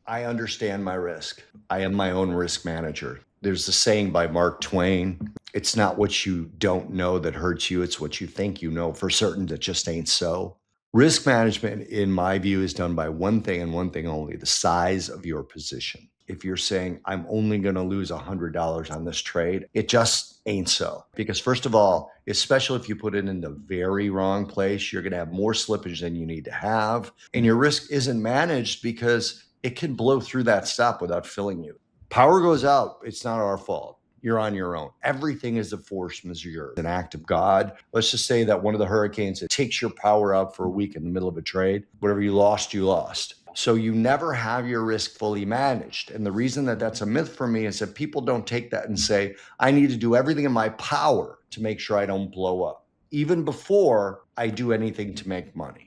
I understand my risk. I am my own risk manager. There's a saying by Mark Twain, it's not what you don't know that hurts you, it's what you think you know for certain that just ain't so. Risk management, in my view, is done by one thing and one thing only: the size of your position. If you're saying, I'm only going to lose $100 on this trade, it just ain't so. Because, first of all, especially if you put it in the very wrong place, you're going to have more slippage than you need to have. And your risk isn't managed because it can blow through that stop without filling you. Power goes out, it's not our fault. You're on your own. Everything is a force majeure, an act of God. Let's just say that one of the hurricanes, it takes your power out for a week in the middle of a trade. Whatever you lost, you lost. So you never have your risk fully managed. And the reason that that's a myth for me is that people don't take that and say, I need to do everything in my power to make sure I don't blow up, even before I do anything to make money.